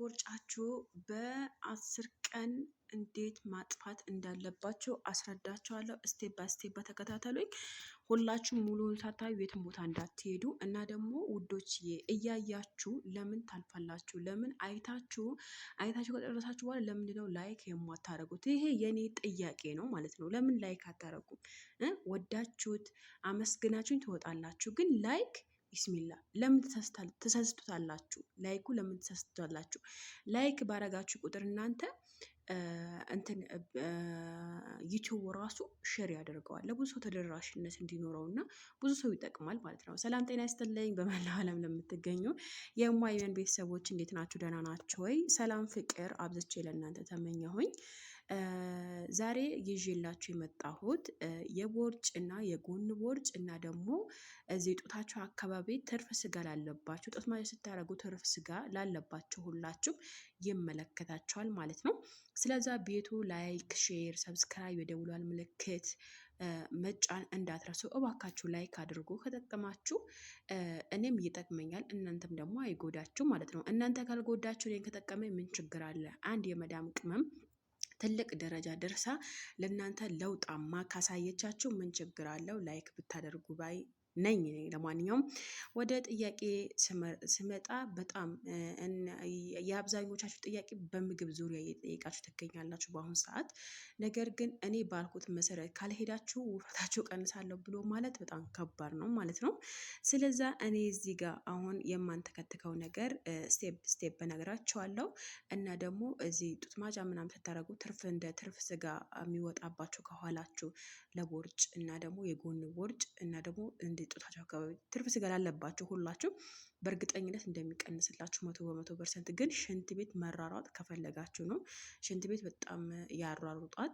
ቦርጫችሁ በ10 ቀን እንዴት ማጥፋት እንዳለባችሁ አስረዳችኋለሁ። ስቴፕ ባይ ስቴፕ በተከታተሉኝ። ሁላችሁም ሙሉውን ሳታዩ የትም ቦታ እንዳትሄዱ እና ደግሞ ውዶችዬ እያያችሁ ለምን ታልፋላችሁ? ለምን አይታችሁ ከጨረሳችሁ በኋላ ለምንድነው ላይክ የማታደርጉት? ይሄ የኔ ጥያቄ ነው ማለት ነው። ለምን ላይክ አታደርጉም? ወዳችሁት አመስግናችሁኝ ትወጣላችሁ፣ ግን ላይክ ቢስሚላ ለምን ተሰስቱታላችሁ? ላይኩ ለምን ተሰስቱታላችሁ? ላይክ ባረጋችሁ ቁጥር እናንተ ዩቲዩብ ራሱ ሼር ያደርገዋል ለብዙ ሰው ተደራሽነት እንዲኖረው እና ብዙ ሰው ይጠቅማል ማለት ነው። ሰላም ጤና ይስጥልኝ። በመላው ዓለም ለምትገኙ የማይመን ቤተሰቦች እንዴት ናችሁ? ደህና ናችሁ ወይ? ሰላም ፍቅር አብዝቼ ለእናንተ ተመኘሁኝ። ዛሬ ይዤላችሁ የመጣሁት የቦርጭ እና የጎን ቦርጭ እና ደግሞ እዚህ ጡታችሁ አካባቢ ትርፍ ስጋ ላለባችሁ፣ ጡት ማሳጅ ስታደርጉ ትርፍ ስጋ ላለባችሁ ሁላችሁም ይመለከታችኋል ማለት ነው። ስለዛ ቤቱ ላይክ፣ ሼር፣ ሰብስክራይብ የደውሏል ምልክት መጫን እንዳትረሱ እባካችሁ። ላይክ አድርጎ ከጠቀማችሁ እኔም ይጠቅመኛል፣ እናንተም ደግሞ አይጎዳችሁ ማለት ነው። እናንተ ካልጎዳችሁ እኔን ከጠቀመኝ ምን ችግር አለ? አንድ የመዳም ቅመም ትልቅ ደረጃ ደርሳ ለእናንተ ለውጣማ ካሳየቻችሁ ምን ችግር አለው? ላይክ ብታደርጉ ባይ ነኝ። ለማንኛውም ወደ ጥያቄ ስመጣ በጣም የአብዛኞቻችሁ ጥያቄ በምግብ ዙሪያ እየጠየቃችሁ ትገኛላችሁ በአሁኑ ሰዓት። ነገር ግን እኔ ባልኩት መሰረት ካልሄዳችሁ ውፍረታችሁ ቀንሳለሁ ብሎ ማለት በጣም ከባድ ነው ማለት ነው። ስለዛ እኔ እዚህ ጋር አሁን የማንተከትከው ነገር ስቴፕ ስቴፕ በነገራችኋለሁ እና ደግሞ እዚህ ጡት ማጃ ምናምን ስታደርጉ እንደ ትርፍ ስጋ የሚወጣባችሁ ከኋላችሁ ለቦርጭ እና ደግሞ የጎን ቦርጭ እና ደግሞ ጡታችሁ አካባቢ ትርፍ ስጋ ላለባችሁ ሁላችሁ በእርግጠኝነት እንደሚቀንስላችሁ 100%። ግን ሽንት ቤት መራሯጥ ከፈለጋችሁ ነው። ሽንት ቤት በጣም ያሯሩጣል።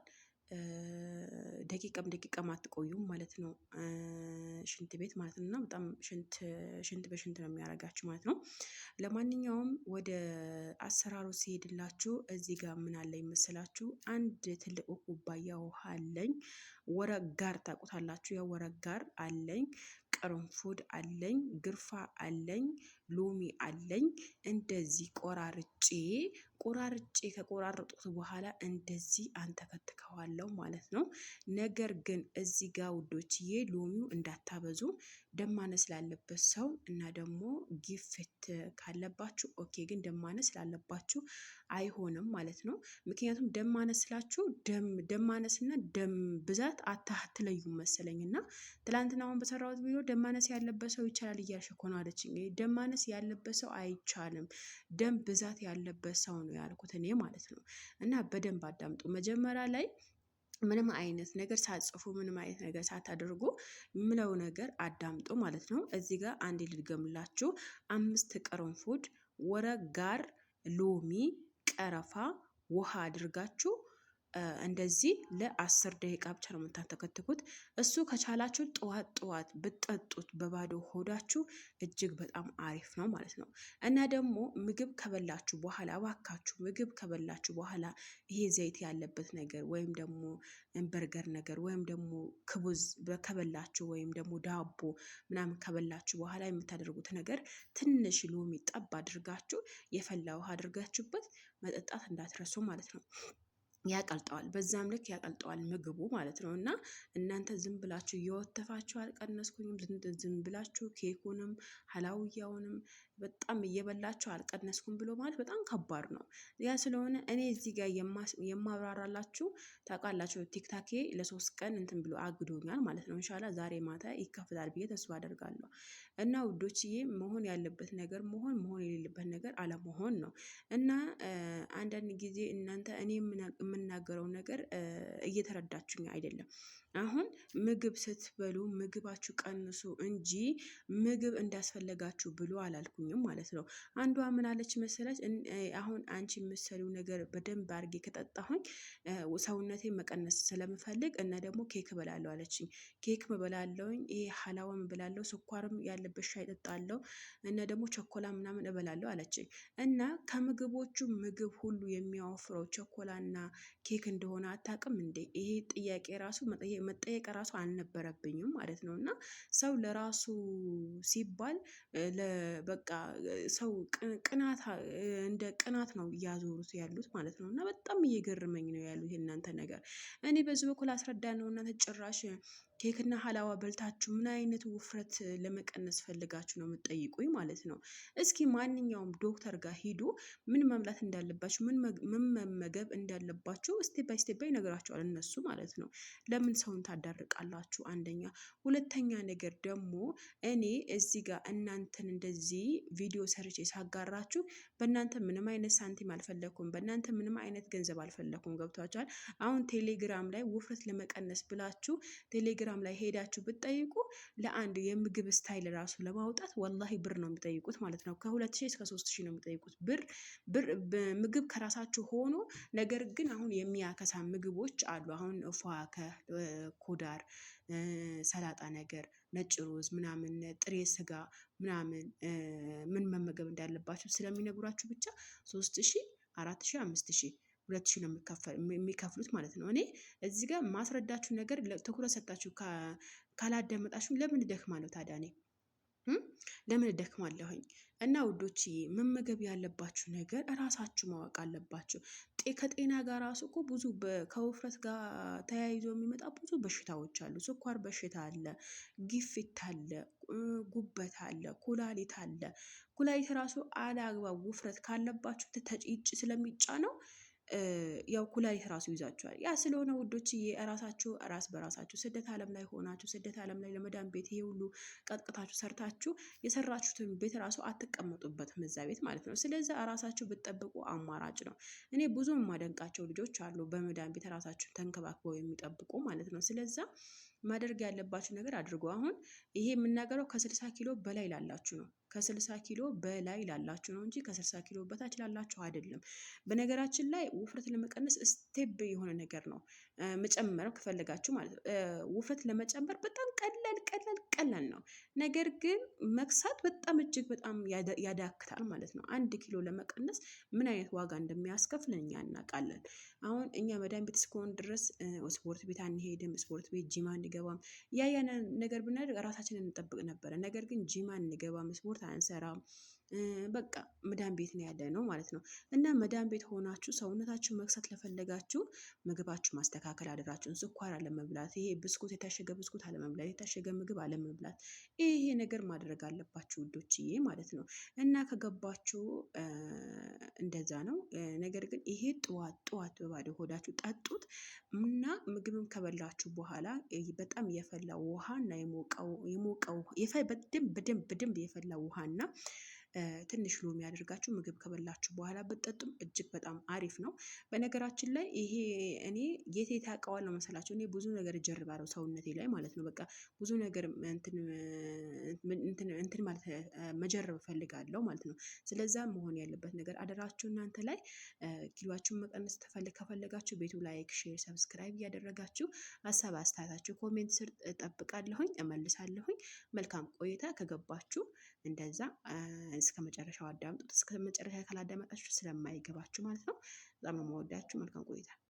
ደቂቃም አትቆዩም ማለት ነው። ሽንት ቤት ማለት ነው እና በጣም ሽንት በሽንት ነው የሚያደርጋችሁ ማለት ነው። ለማንኛውም ወደ አሰራሩ ሲሄድላችሁ እዚህ ጋር ምን አለ ይመስላችሁ? አንድ ትልቅ ኩባያ ውሃ አለኝ። ወረቅ ጋር ታውቁታላችሁ። ያው ወረቅ ጋር አለኝ፣ ቅርንፉድ አለኝ፣ ግርፋ አለኝ፣ ሎሚ አለኝ። እንደዚህ ቆራርጬ ከቆራረጡት በኋላ እንደዚህ አንተከትከዋለሁ ማለት ነው። ነገር ግን እዚህ ጋር ውዶችዬ ሎሚው እንዳታበዙ፣ ደም ማነስ ላለበት ሰው እና ደግሞ ጊፍት ካለባችሁ ኦኬ፣ ግን ደም ማነስ ላለባችሁ አይሆንም ማለት ነው። ምክንያቱም ደም ማነስ ስላችሁ ደም ማነስና ደም ብዛት አትለዩም መሰለኝ እና ትላንትናውን በሰራሁት ቪዲዮ ደም ማነስ ያለበት ሰው ይቻላል እያልሽ እኮ ነው አለችኝ። ደም ማነስ ያለበት ሰው አይቻልም፣ ደም ብዛት ያለበት ሰው ነው ያልኩት እኔ ማለት ነው። እና በደንብ አዳምጡ። መጀመሪያ ላይ ምንም አይነት ነገር ሳትጽፉ ምንም አይነት ነገር ሳታደርጉ ምለው ነገር አዳምጡ ማለት ነው። እዚህ ጋር አንዴ ልድገምላችሁ። 5 ቅርንፉድ፣ ወረቅ ጋር፣ ሎሚ፣ ቀረፋ፣ ውሃ አድርጋችሁ እንደዚህ ለ10 ደቂቃ ብቻ ነው የምታተከትኩት። እሱ ከቻላችሁ ጠዋት ብትጠጡት በባዶ ሆዳችሁ እጅግ በጣም አሪፍ ነው ማለት ነው። እና ደግሞ ምግብ ከበላችሁ በኋላ እባካችሁ ምግብ ከበላችሁ በኋላ ይሄ ዘይት ያለበት ነገር ወይም ደግሞ በርገር ነገር ወይም ደግሞ ክቡዝ ከበላችሁ ወይም ደግሞ ዳቦ ምናምን ከበላችሁ በኋላ የምታደርጉት ነገር ትንሽ ሎሚ ጠብ አድርጋችሁ የፈላ ውሃ አድርጋችሁበት መጠጣት እንዳትረሱ ማለት ነው። ያቀልጠዋል፣ በዛም ልክ ያቀልጠዋል ምግቡ ማለት ነው። እና እናንተ ዝም ብላችሁ እየወተፋችሁ አልቀነስኩኝም፣ ዝም ብላችሁ ኬኩንም ሀላውያውንም በጣም እየበላችሁ አልቀነስኩም ብሎ ማለት በጣም ከባድ ነው። ያ ስለሆነ እኔ እዚህ ጋር የማብራራላችሁ ታውቃላችሁ፣ ቲክታኬ ለ3 ቀን እንትን ብሎ አግዶኛል ማለት ነው። ኢንሻአላህ ዛሬ ማታ ይከፍታል ብዬ ተስፋ አደርጋለሁ። እና ውዶችዬ መሆን ያለበት ነገር መሆን የሌለበት ነገር አለመሆን ነው። እና አንዳንድ ጊዜ እናንተ እኔ የምናገረው ነገር እየተረዳችሁኝ አይደለም። አሁን ምግብ ስትበሉ ምግባችሁ ቀንሱ እንጂ ምግብ እንዳስፈለጋችሁ ብሎ አላልኩኝም ማለት ነው። አንዷ ምን አለች መሰለች? አሁን አንቺ የምትሰሪው ነገር በደንብ አድርጌ ከጠጣሁኝ ሰውነቴ መቀነስ ስለምፈልግ እና ደግሞ ኬክ እበላለሁ አለችኝ። ኬክ እበላለሁኝ፣ ይሄ ሀላዋም እበላለሁ፣ ስኳርም ያለበት ሻይ እጠጣለሁ እና ደግሞ ቸኮላ ምናምን እበላለሁ አለችኝ። እና ከምግቦቹ ምግብ ሁሉ የሚያወፍረው ቸኮላና ኬክ እንደሆነ አታውቅም እንዴ? ይሄ ጥያቄ ራሱ መጠየቅ ራሱ አልነበረብኝም ማለት ነው። እና ሰው ለራሱ ሲባል በቃ ሰው ቅናት እንደ ቅናት ነው እያዞሩት ያሉት ማለት ነው። እና በጣም እየገረመኝ ነው ያሉት የእናንተ ነገር። እኔ በዚህ በኩል አስረዳ ነው እናንተ ጭራሽ ኬክና ሀላዋ በልታችሁ ምን አይነት ውፍረት ለመቀነስ ፈልጋችሁ ነው የምትጠይቁኝ ማለት ነው። እስኪ ማንኛውም ዶክተር ጋር ሂዱ፣ ምን መብላት እንዳለባችሁ ምን መመገብ እንዳለባችሁ ስቴፕ ባይ ስቴፕ ይነግራችኋል እነሱ ማለት ነው። ለምን ሰውን ታዳርቃላችሁ? አንደኛ። ሁለተኛ ነገር ደግሞ እኔ እዚህ ጋር እናንተን እንደዚህ ቪዲዮ ሰርቼ ሳጋራችሁ በእናንተ ምንም አይነት ሳንቲም አልፈለኩም፣ በእናንተ ምንም አይነት ገንዘብ አልፈለኩም። ገብቷችኋል? አሁን ቴሌግራም ላይ ውፍረት ለመቀነስ ብላችሁ ቴሌግራም ላይ ሄዳችሁ ብትጠይቁ ለአንድ የምግብ ስታይል ራሱ ለማውጣት ወላሂ ብር ነው የሚጠይቁት ማለት ነው። ከ2000 እስከ 3000 ነው የሚጠይቁት ብር ምግብ ከራሳችሁ ሆኖ ነገር ግን አሁን የሚያከሳ ምግቦች አሉ። አሁን ፏከ ኮዳር፣ ሰላጣ ነገር፣ ነጭ ሩዝ ምናምን፣ ጥሬ ስጋ ምናምን ምን መመገብ እንዳለባችሁ ስለሚነግሯችሁ ብቻ 3000 4000 5000 2000 ነው የሚከፍሉት ማለት ነው። እኔ እዚህ ጋር ማስረዳችሁ ነገር ትኩረት ሰጣችሁ ካላዳመጣችሁ ለምን እደክማለሁ ታዲያ? እኔ ለምን እደክማለሁኝ? እና ውዶችዬ መመገብ ያለባችሁ ነገር እራሳችሁ ማወቅ አለባችሁ። ከጤና ጋር ራሱ እኮ ብዙ ከውፍረት ጋር ተያይዞ የሚመጣ ብዙ በሽታዎች አሉ። ስኳር በሽታ አለ፣ ግፊት አለ፣ ጉበት አለ፣ ኩላሊት አለ። ኩላሊት ራሱ አላግባብ ውፍረት ካለባችሁ ተጭጭ ስለሚጫነው ያው ኩላሊት ራሱ ይዛችኋል። ያ ስለሆነ ውዶችዬ ራሳችሁ ራስ በራሳችሁ ስደት ዓለም ላይ ሆናችሁ ስደት ዓለም ላይ ለመዳን ቤት ይሄ ሁሉ ቀጥቅታችሁ ሰርታችሁ የሰራችሁትን ቤት ራሱ አትቀመጡበትም እዛ ቤት ማለት ነው። ስለዚህ ራሳችሁ ብትጠብቁ አማራጭ ነው። እኔ ብዙ የማደንቃቸው ልጆች አሉ በመዳን ቤት ራሳችሁን ተንከባክበው የሚጠብቁ ማለት ነው። ስለዛ ማድረግ ያለባችሁ ነገር አድርጎ አሁን ይሄ የምናገረው ከ60 ኪሎ በላይ ላላችሁ ነው። ከ60 ኪሎ በላይ ላላችሁ ነው እንጂ ከ60 ኪሎ በታች ላላችሁ አይደለም። በነገራችን ላይ ውፍረት ለመቀነስ ስቴፕ የሆነ ነገር ነው መጨመር ከፈለጋችሁ ማለት ነው። ውፍረት ለመጨመር በጣም ቀላል ነው። ነገር ግን መክሳት በጣም እጅግ በጣም ያዳክታል ማለት ነው። 1 ኪሎ ለመቀነስ ምን አይነት ዋጋ እንደሚያስከፍል እኛ እናውቃለን። አሁን እኛ መዳን ቤት እስከሆን ድረስ ስፖርት ቤት አንሄድም፣ ስፖርት ቤት ጂም አንገባም። ያ ነገር ብናደርግ ራሳችንን እንጠብቅ ነበረ። ነገር ግን ጂም አንገባም፣ ስፖርት አንሰራም። በቃ መዳን ቤት ነው ያለ ነው ማለት ነው። እና መዳን ቤት ሆናችሁ ሰውነታችሁ መክሳት ለፈለጋችሁ ምግባችሁ ማስተካከል አደራችሁን። ስኳር አለመብላት፣ ይሄ ብስኩት የታሸገ ብስኩት አለመብላት፣ የታሸገ ምግብ አለመብላት፣ ይሄ ነገር ማድረግ አለባችሁ ውዶችዬ ማለት ነው። እና ከገባችሁ እንደዛ ነው። ነገር ግን ይሄ ጠዋት በባዶ ሆዳችሁ ጠጡት እና ምግብም ከበላችሁ በኋላ በጣም የፈላ ውሃና የሞቀው በደንብ የፈላ ውሃና ትንሽ ሎሚ ያደርጋችሁ ምግብ ከበላችሁ በኋላ ብትጠጡም እጅግ በጣም አሪፍ ነው። በነገራችን ላይ ይሄ እኔ የት አውቀዋለሁ መሰላችሁ? እኔ ብዙ ነገር እጀርባለሁ ሰውነቴ ላይ ማለት ነው። በቃ ብዙ ነገር እንትን ማለት መጀረብ እፈልጋለሁ ማለት ነው። ስለዛ መሆን ያለበት ነገር አደራችሁ እናንተ ላይ ኪሎአችሁን መቀነስ ከፈለጋችሁ ቤቱ ላይክ፣ ሼር፣ ሰብስክራይብ እያደረጋችሁ ሀሳብ አስተያየታችሁ ኮሜንት ስር እጠብቃለሁኝ፣ እመልሳለሁኝ። መልካም ቆይታ። ከገባችሁ እንደዛ እስከ መጨረሻው አዳምጡት። እስከ መጨረሻ ካላዳመጣችሁ ስለማይገባችሁ ማለት ነው። በጣም ነው የምወዳችሁ። መልካም ቆይታ